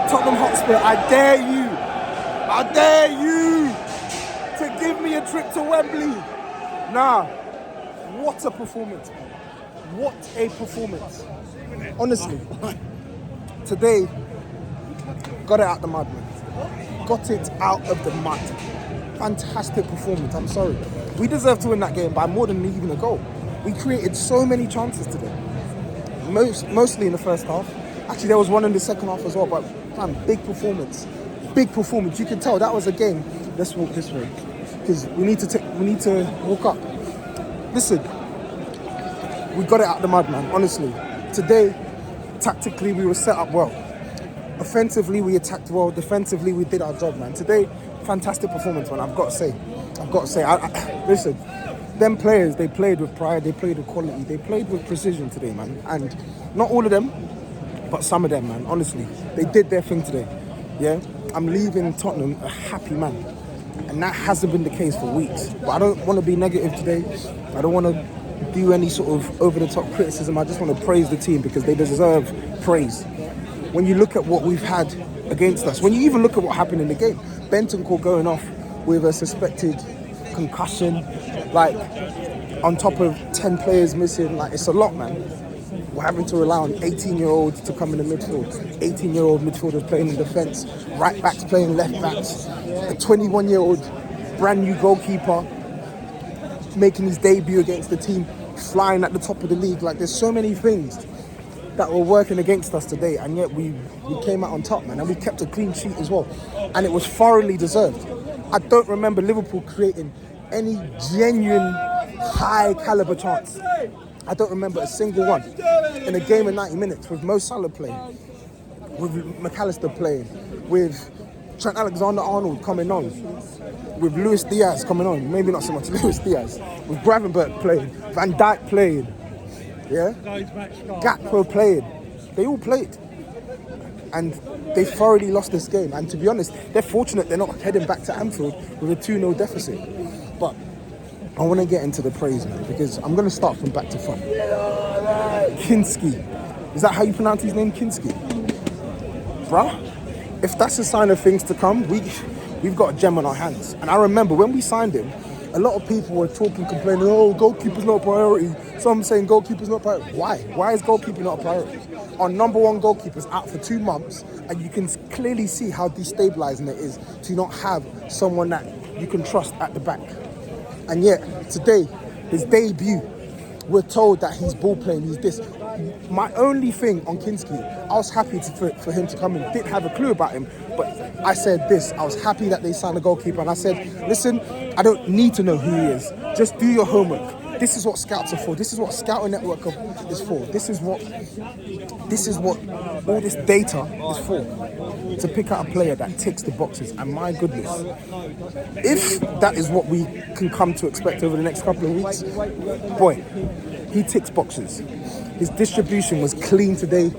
Tottenham Hotspur, I dare you to give me a trip to Wembley. Nah, what a performance, man. What a performance. Honestly, today, got it out the mud, man. Got it out of the mud. Fantastic performance, I'm sorry. We deserve to win that game by more than even a goal. We created so many chances today. Mostly in the first half. Actually, there was one in the second half as well, but man, big performance. Big performance. You can tell that was a game. Let's walk this way, because we need to walk up. Listen, we got it out the mud, man. Honestly, today, tactically, we were set up well. Offensively, we attacked well. Defensively, we did our job, man. Today, fantastic performance, man. I've got to say. Listen, them players, they played with pride. They played with quality. They played with precision today, man. And not all of them, but some of them, man. Honestly, they did their thing today. Yeah, I'm leaving Tottenham a happy man, and that hasn't been the case for weeks. But I don't want to be negative today. I don't want to do any sort of over-the-top criticism. I just want to praise the team because they deserve praise. When you look at what we've had against us, when you even look at what happened in the game, Bentancur going off with a suspected concussion, like on top of 10 players missing, like it's a lot, man. We're having to rely on 18-year-olds to come in the midfield. 18-year-old midfielders playing in defence, right backs playing left backs, a 21-year-old brand new goalkeeper making his debut against the team, flying at the top of the league. Like there's so many things that were working against us today, and yet we came out on top, man, and we kept a clean sheet as well, and it was thoroughly deserved. I don't remember Liverpool creating any genuine high caliber chance. I don't remember a single one in a game of 90 minutes with Mo Salah playing, with McAllister playing, with Trent Alexander-Arnold coming on, with Luis Diaz coming on, maybe not so much Luis Diaz, with Gravenberch playing, Van Dijk playing, yeah, Gakpo playing. They all played, and they thoroughly lost this game. And to be honest, they're fortunate they're not heading back to Anfield with a 2-0 deficit. But I want to get into the praise, man, because I'm going to start from back to front. Kinsky. Is that how you pronounce his name? Kinsky? Bruh, if that's a sign of things to come, we've got a gem on our hands. And I remember when we signed him, a lot of people were talking, complaining, oh, goalkeeper's not a priority. Some saying goalkeeper's not a priority. Why? Why is goalkeeper not a priority? Our number one goalkeeper's out for 2 months, and you can clearly see how destabilising it is to not have someone that you can trust at the back. And yet, today, his debut, we're told that he's ball playing, he's this. My only thing on Kinsky, I was happy for him to come in. Didn't have a clue about him, but I said this. I was happy that they signed a goalkeeper, and I said, listen, I don't need to know who he is. Just do your homework. This is what scouts are for. This is what scouting network is for. This is what all this data is for. To pick out a player that ticks the boxes. And my goodness, if that is what we can come to expect over the next couple of weeks, boy, he ticks boxes. His distribution was clean today.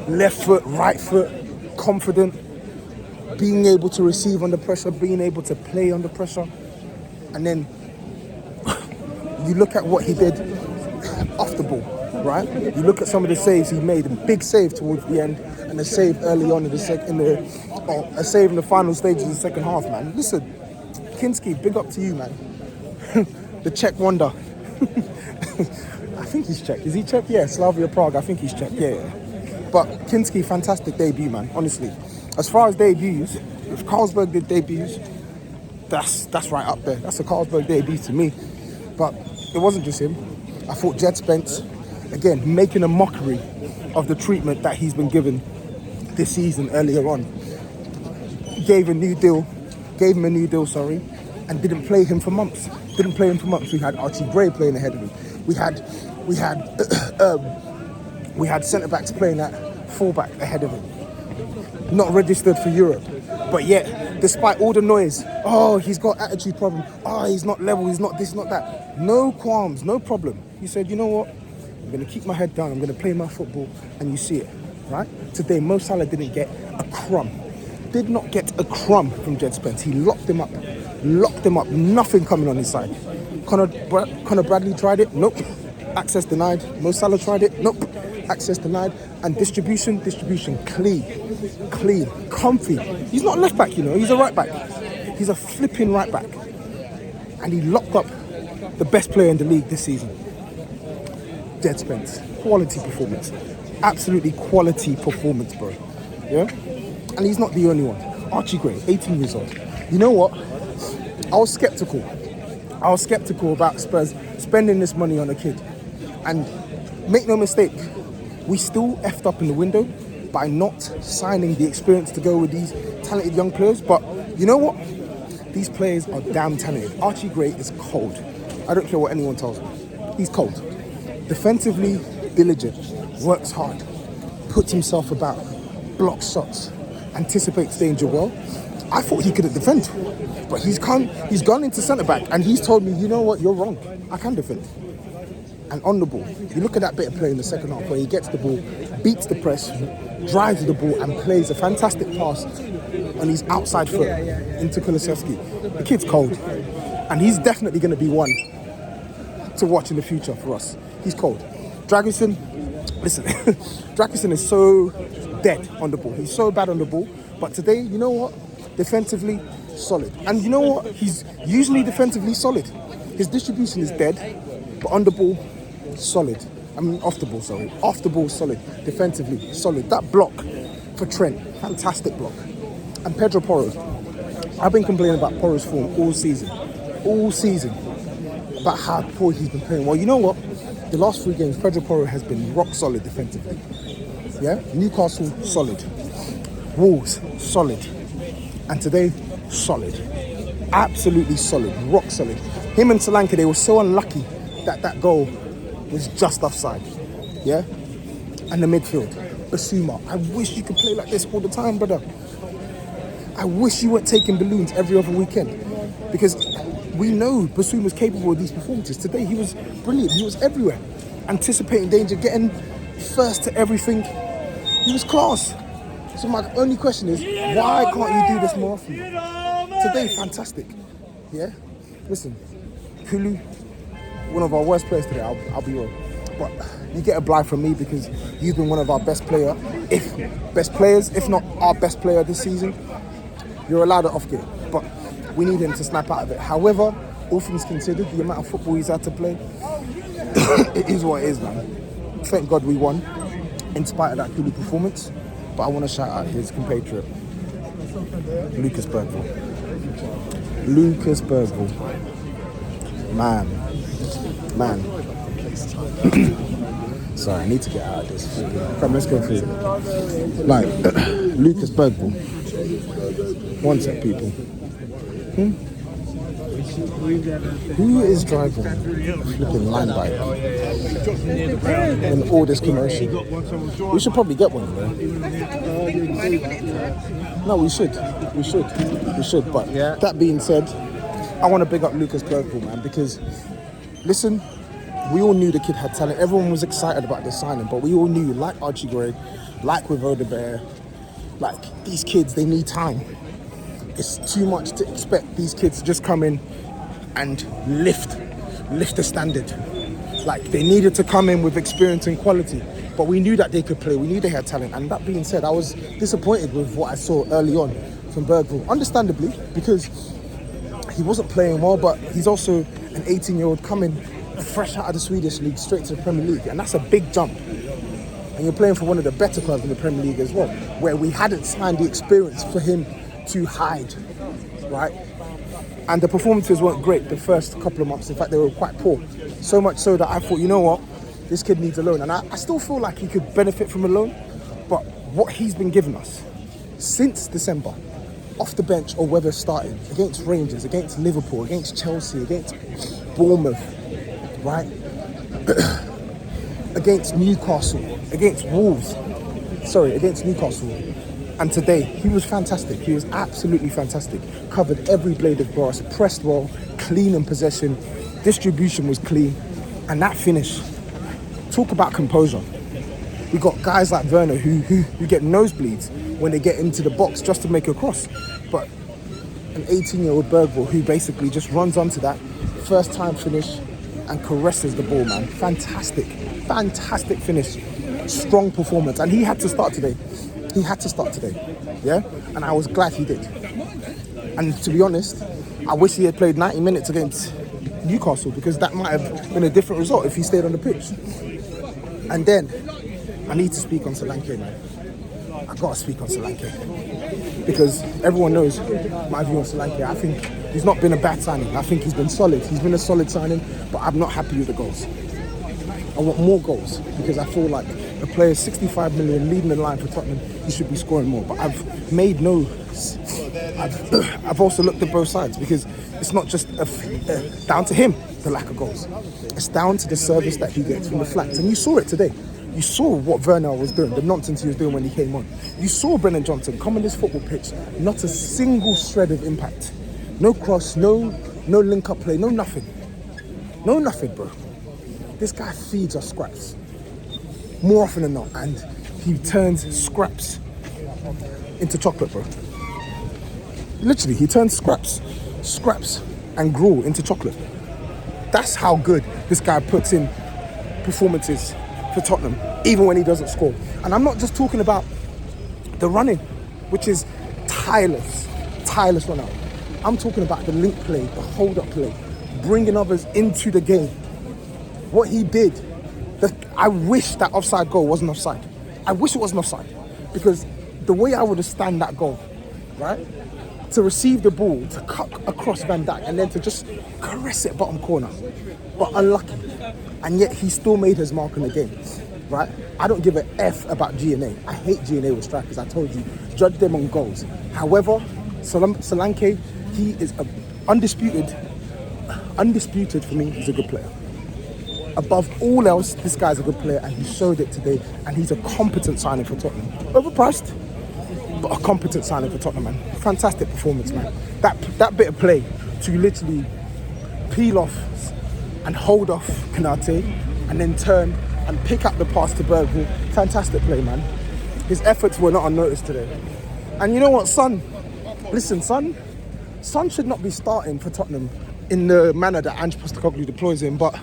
Left foot, right foot, confident, being able to receive under pressure, being able to play under pressure. And then you look at what he did off the ball, right? You look at some of the saves he made, a big save towards the end, and a save early on in a save in the final stages of the second half, man. Listen, Kinsky, big up to you, man. The Czech wonder. I think he's Czech. Is he Czech? Yeah, Slavia Prague. I think he's Czech. Yeah. But Kinsky, fantastic debut, man. Honestly, as far as debuts, if Carlsberg did debuts, that's right up there. That's a Carlsberg debut to me. But it wasn't just him. I thought Jed Spence, again, making a mockery of the treatment that he's been given this season earlier on. Gave him a new deal, and didn't play him for months. We had Archie Gray playing ahead of him. We had centre-backs playing at full-back ahead of him. Not registered for Europe. But yet, despite all the noise, oh, he's got attitude problem, oh, he's not level, he's not this, not that. No qualms, no problem. He said, you know what? I'm going to keep my head down, I'm going to play my football, and you see it, right? Today, Mo Salah didn't get a crumb. Did not get a crumb from Jed Spence. He locked him up, nothing coming on his side. Conor Bradley tried it, nope. Access denied. Mo Salah tried it, nope. access denied, and distribution clean, comfy. He's not left back, you know, he's a right back. He's a flipping right back. And he locked up the best player in the league this season. Dead Spence. Quality performance. Absolutely quality performance, bro. Yeah? And he's not the only one. Archie Gray, 18 years old. You know what? I was skeptical about Spurs spending this money on a kid. And make no mistake, we still effed up in the window by not signing the experience to go with these talented young players. But you know what? These players are damn talented. Archie Gray is cold. I don't care what anyone tells me. He's cold. Defensively diligent, works hard, puts himself about, blocks shots, anticipates danger well. I thought he couldn't defend, but he's gone into centre back, and he's told me, you know what, you're wrong. I can defend. And on the ball, you look at that bit of play in the second half where he gets the ball, beats the press, drives the ball, and plays a fantastic pass on his outside foot into Kulusevski. The kid's cold, and he's definitely going to be one to watch in the future for us. He's cold. Dragusin, listen, Dragusin is so dead on the ball. He's so bad on the ball. But today, you know what? Defensively, solid. And you know what? He's usually defensively solid. His distribution is dead, but on the ball, solid. I mean, off the ball, sorry. Off the ball, solid. Defensively, solid. That block for Trent, fantastic block. And Pedro Porro. I've been complaining about Porro's form all season, about how poor he's been playing. Well, you know what? The last 3 games, Pedro Porro has been rock solid defensively. Yeah? Newcastle, solid. Wolves, solid. And today, solid. Absolutely solid. Rock solid. Him and Solanke, they were so unlucky that goal was just offside. Yeah? And the midfield, Basuma. I wish you could play like this all the time, brother. I wish you weren't taking balloons every other weekend. Because we know Basuma's capable of these performances. Today, he was brilliant. He was everywhere. Anticipating danger, getting first to everything. He was class. So my only question is, why can't you do this more often? Today, fantastic. Yeah? Listen, Kulu, one of our worst players today, I'll be real. But you get a blight from me because you've been one of our best players, if not our best player this season. You're allowed it off gear, but we need him to snap out of it. However, all things considered, the amount of football he's had to play, it is what it is, man. Thank God we won, in spite of that Kulu performance. But I want to shout out his compatriot, Lucas Bergvall. Man. Sorry, I need to get out of this. Come, let's go through it. Like, Lucas Bergvall. One sec, people. Who is driving a flipping line bike in all this commotion? We should probably get one, you know? No, we should. But that being said, I want to big up Lucas Bergvall, man, because, listen, we all knew the kid had talent. Everyone was excited about this signing, but we all knew, like Archie Gray, like with Odebear, like, these kids, they need time. It's too much to expect these kids to just come in and lift the standard. Like, they needed to come in with experience and quality, but we knew that they could play. We knew they had talent. And that being said, I was disappointed with what I saw early on from Bergvall, understandably, because he wasn't playing well, but he's also an 18-year-old coming fresh out of the Swedish league straight to the Premier League, and that's a big jump. And you're playing for one of the better clubs in the Premier League as well, where we hadn't signed the experience for him to hide, right? And the performances weren't great the first couple of months. In fact, they were quite poor. So much so that I thought, you know what? This kid needs a loan. And I still feel like he could benefit from a loan. But what he's been giving us since December, off the bench or whether starting, against Rangers, against Liverpool, against Chelsea, against Bournemouth, right? Against Newcastle, against Wolves. Against Newcastle. And today, he was fantastic. He was absolutely fantastic. Covered every blade of grass, pressed well, clean in possession, distribution was clean. And that finish, talk about composure. We got guys like Werner who get nosebleeds when they get into the box just to make a cross. But an 18-year-old Bergvall who basically just runs onto that first time finish and caresses the ball, man. Fantastic finish. strong performance, and he had to start today. He had to start today, yeah? And I was glad he did. And to be honest, I wish he had played 90 minutes against Newcastle, because that might have been a different result if he stayed on the pitch. And then, I need to speak on Solanke, man. I gotta speak on Solanke. Because everyone knows my view on Solanke. I think he's not been a bad signing. I think he's been solid. He's been a solid signing, but I'm not happy with the goals. I want more goals, because I feel like a player 65 million leading the line for Tottenham, he should be scoring more. But I've also looked at both sides, because it's not just down to him, the lack of goals. It's down to the service that he gets from the flanks. And you saw it today. You saw what Werner was doing, the nonsense he was doing when he came on. You saw Brennan Johnson come on this football pitch, not a single shred of impact. No cross, no link-up play, no nothing. No nothing, bro. This guy feeds us scraps more often than not, and he turns scraps into chocolate, bro. Literally, he turns scraps and gruel into chocolate. That's how good this guy puts in performances for Tottenham, even when he doesn't score. And I'm not just talking about the running, which is tireless run out. I'm talking about the link play, the hold-up play, bringing others into the game. What he did, I wish that offside goal wasn't offside. I wish it wasn't offside, because the way I would have stand that goal, right? To receive the ball, to cut across Van Dijk, and then to just caress it bottom corner. But unlucky. And yet he still made his mark on the game, right? I don't give a F about G&A. I hate G&A with strikers, I told you. Judge them on goals. However, Solanke, he is undisputed for me, he's a good player. Above all else, this guy's a good player, and he showed it today, and he's a competent signing for Tottenham. Overpriced, but a competent signing for Tottenham, man. Fantastic performance, man. That bit of play to literally peel off and hold off Konate, and then turn and pick up the pass to Bergvall. Fantastic play, man. His efforts were not unnoticed today. And you know what, Son? Listen, Son should not be starting for Tottenham in the manner that Ange Postecoglou deploys him, but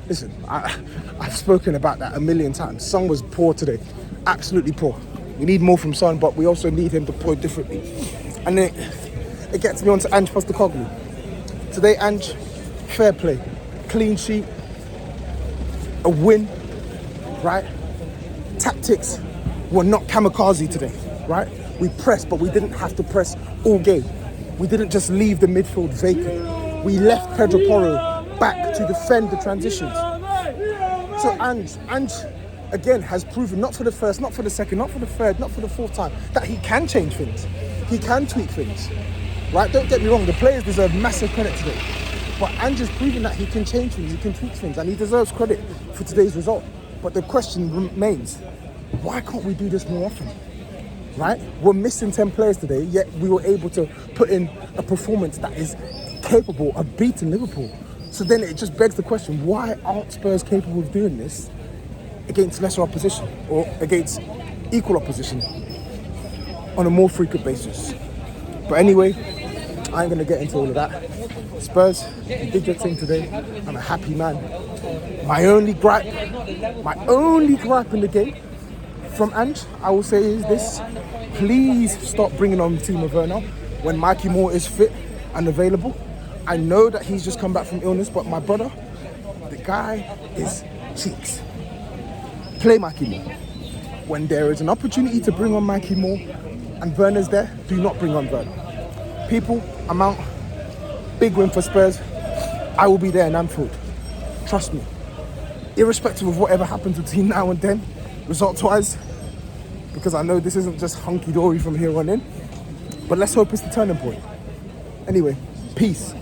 listen, I've spoken about that a million times. Son was poor today, absolutely poor. We need more from Son, but we also need him deployed differently. And then it gets me on to Ange Postecoglou. Today, Ange, fair play, clean sheet, a win, right? Tactics were not kamikaze today, right? We pressed, but we didn't have to press all game. We didn't just leave the midfield vacant. We left Pedro Porro back to defend the transitions. So Ange again has proven, not for the first, not for the second, not for the third, not for the fourth time, that he can change things. He can tweak things, right? Don't get me wrong, the players deserve massive credit today. But Ange has proven that he can change things, he can tweak things, and he deserves credit for today's result. But the question remains, why can't we do this more often? Right? We're missing 10 players today, yet we were able to put in a performance that is capable of beating Liverpool. So then it just begs the question, why aren't Spurs capable of doing this against lesser opposition or against equal opposition on a more frequent basis? But anyway, I ain't going to get into all of that. Spurs, you did your thing today. I'm a happy man. My only gripe in the game from Ange, I will say, is this: please stop bringing on Timo Werner when Mikey Moore is fit and available. I know that he's just come back from illness, but my brother, the guy is cheeks. Play Mikey Moore. When there is an opportunity to bring on Mikey Moore and Werner's there, do not bring on Werner. People, I'm out. Big win for Spurs. I will be there in Anfield. Trust me. Irrespective of whatever happens between now and then, results-wise, because I know this isn't just hunky-dory from here on in, but let's hope it's the turning point. Anyway, peace.